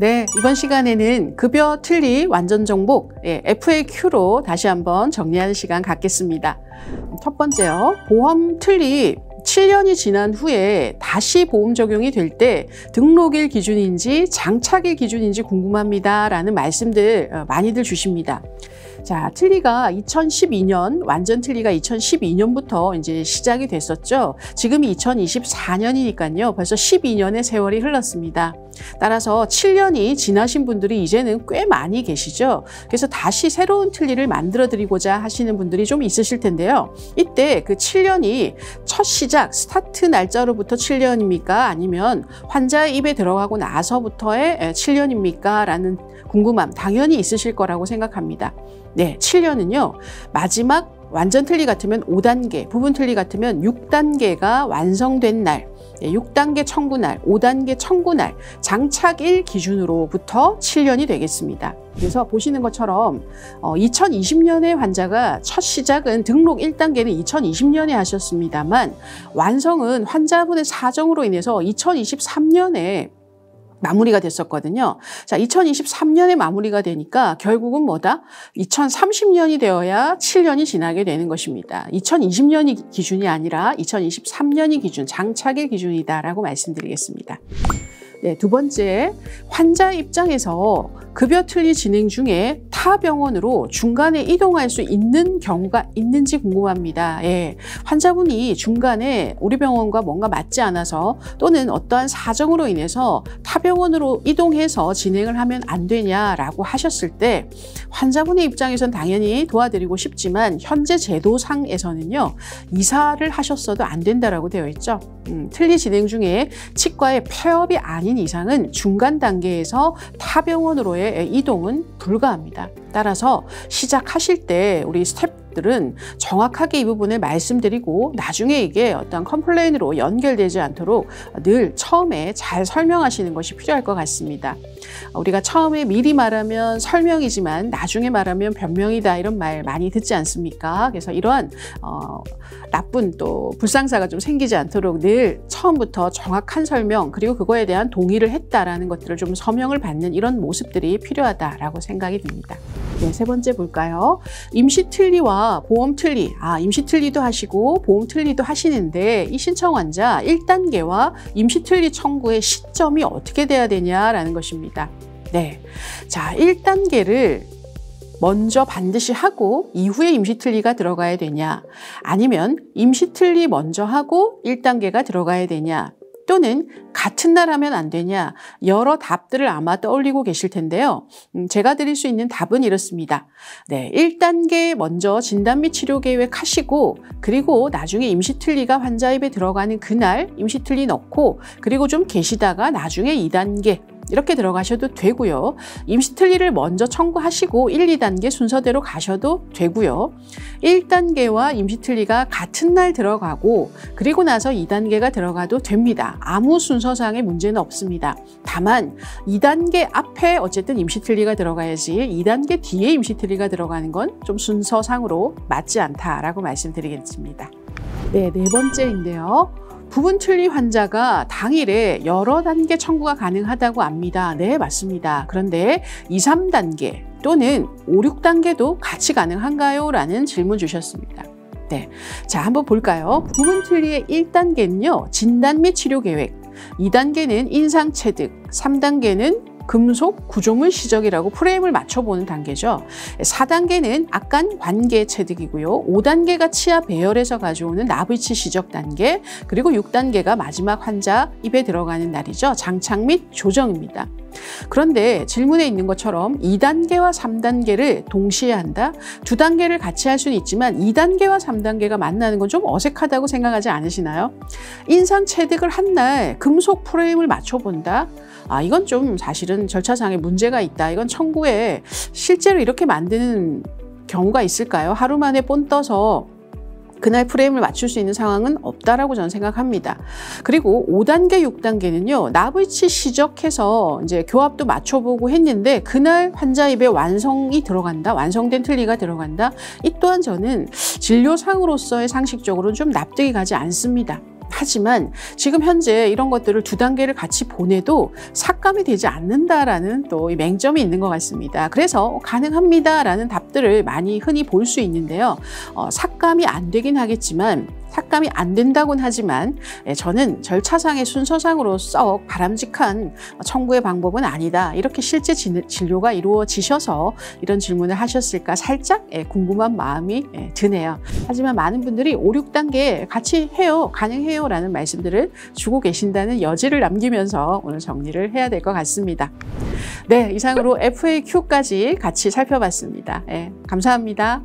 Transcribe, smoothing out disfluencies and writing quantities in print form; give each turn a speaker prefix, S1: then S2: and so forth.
S1: 네, 이번 시간에는 급여 틀리 완전 정복 FAQ로 다시 한번 정리하는 시간 갖겠습니다. 첫 번째요. 보험 틀리 7년이 지난 후에 다시 보험 적용이 될 때 등록일 기준인지 장착일 기준인지 궁금합니다 라는 말씀들 많이들 주십니다. 자, 틀리가 2012년, 완전 틀리가 2012년부터 이제 시작이 됐었죠. 지금이 2024년이니까요. 벌써 12년의 세월이 흘렀습니다. 따라서 7년이 지나신 분들이 이제는 꽤 많이 계시죠. 그래서 다시 새로운 틀리를 만들어 드리고자 하시는 분들이 좀 있으실 텐데요. 이때 그 7년이 첫 시작, 스타트 날짜로부터 7년입니까? 아니면 환자의 입에 들어가고 나서부터의 7년입니까? 라는 궁금함 당연히 있으실 거라고 생각합니다. 네, 7년은요. 마지막 완전 틀리 같으면 5단계, 부분 틀리 같으면 6단계가 완성된 날, 6단계 청구날, 5단계 청구날, 장착일 기준으로부터 7년이 되겠습니다. 그래서 보시는 것처럼 2020년에 환자가 첫 시작은 등록 1단계는 2020년에 하셨습니다만 완성은 환자분의 사정으로 인해서 2023년에 마무리가 됐었거든요. 자, 2023년에 마무리가 되니까 결국은 뭐다? 2030년이 되어야 7년이 지나게 되는 것입니다. 2020년이 기준이 아니라 2023년이 기준, 장착일 기준이다라고 말씀드리겠습니다. 네, 두 번째, 환자 입장에서 급여 틀리 진행 중에 타 병원으로 중간에 이동할 수 있는 경우가 있는지 궁금합니다. 예, 환자분이 중간에 우리 병원과 뭔가 맞지 않아서 또는 어떠한 사정으로 인해서 타 병원으로 이동해서 진행을 하면 안 되냐라고 하셨을 때 환자분의 입장에선 당연히 도와드리고 싶지만 현재 제도상에서는요, 이사를 하셨어도 안 된다라고 되어 있죠. 틀리 진행 중에 치과에 폐업이 아닌 이상은 중간 단계에서 타 병원으로의 이동은 불가합니다. 따라서 시작하실 때 우리 스태프들은 정확하게 이 부분을 말씀드리고 나중에 이게 어떤 컴플레인으로 연결되지 않도록 늘 처음에 잘 설명하시는 것이 필요할 것 같습니다. 우리가 처음에 미리 말하면 설명이지만 나중에 말하면 변명이다 이런 말 많이 듣지 않습니까? 그래서 이러한 나쁜 또 불상사가 좀 생기지 않도록 늘 처음부터 정확한 설명 그리고 그거에 대한 동의를 했다라는 것들을 좀 서명을 받는 이런 모습들이 필요하다라고 생각이 듭니다. 네, 세 번째 볼까요? 임시 틀리와 보험 틀리, 임시 틀리도 하시고 보험 틀리도 하시는데 이 신청 환자 1단계와 임시 틀리 청구의 시점이 어떻게 돼야 되냐라는 것입니다. 네, 자, 1단계를 먼저 반드시 하고 이후에 임시 틀리가 들어가야 되냐, 아니면 임시 틀리 먼저 하고 1단계가 들어가야 되냐, 또는 같은 날 하면 안 되냐, 여러 답들을 아마 떠올리고 계실 텐데요. 제가 드릴 수 있는 답은 이렇습니다. 네, 1단계 먼저 진단 및 치료 계획 하시고 그리고 나중에 임시 틀리가 환자 입에 들어가는 그날 임시 틀리 넣고 그리고 좀 계시다가 나중에 2단계 이렇게 들어가셔도 되고요. 임시 틀리를 먼저 청구하시고 1, 2단계 순서대로 가셔도 되고요. 1단계와 임시 틀리가 같은 날 들어가고 그리고 나서 2단계가 들어가도 됩니다. 아무 순서상의 문제는 없습니다. 다만 2단계 앞에 어쨌든 임시 틀리가 들어가야지 2단계 뒤에 임시 틀리가 들어가는 건 좀 순서상으로 맞지 않다라고 말씀드리겠습니다. 네, 네 번째인데요. 부분 틀리 환자가 당일에 여러 단계 청구가 가능하다고 압니다. 네, 맞습니다. 그런데 2, 3단계 또는 5, 6단계도 같이 가능한가요? 라는 질문 주셨습니다. 네, 자, 한번 볼까요? 부분 틀리의 1단계는요, 진단 및 치료 계획, 2단계는 인상 체득, 3단계는 금속 구조물 시적이라고 프레임을 맞춰보는 단계죠. 4단계는 악간 관계 체득이고요. 5단계가 치아 배열에서 가져오는 나부치 시적 단계, 그리고 6단계가 마지막 환자 입에 들어가는 날이죠. 장착 및 조정입니다. 그런데 질문에 있는 것처럼 2단계와 3단계를 동시에 한다? 2단계를 같이 할 수는 있지만 2단계와 3단계가 만나는 건 좀 어색하다고 생각하지 않으시나요? 인상 체득을 한 날 금속 프레임을 맞춰본다? 이건 좀 사실은 절차상의 문제가 있다. 이건 청구에 실제로 이렇게 만드는 경우가 있을까요? 하루 만에 본 떠서 그날 프레임을 맞출 수 있는 상황은 없다라고 저는 생각합니다. 그리고 5단계, 6단계는요, 나부치 시적해서 이제 교합도 맞춰보고 했는데 그날 환자 입에 완성이 들어간다, 완성된 틀니가 들어간다. 이 또한 저는 진료상으로서의 상식적으로는 좀 납득이 가지 않습니다. 하지만 지금 현재 이런 것들을 두 단계를 같이 보내도 삭감이 되지 않는다라는 또 맹점이 있는 것 같습니다. 그래서 가능합니다라는 답들을 많이 흔히 볼 수 있는데요. 삭감이 안 되긴 하겠지만 삭감이 안 된다고는 하지만 저는 절차상의 순서상으로 썩 바람직한 청구의 방법은 아니다. 이렇게 실제 진료가 이루어지셔서 이런 질문을 하셨을까 살짝 궁금한 마음이 드네요. 하지만 많은 분들이 5, 6단계 같이 해요, 가능해요 라는 말씀들을 주고 계신다는 여지를 남기면서 오늘 정리를 해야 될 것 같습니다. 네, 이상으로 FAQ까지 같이 살펴봤습니다. 감사합니다.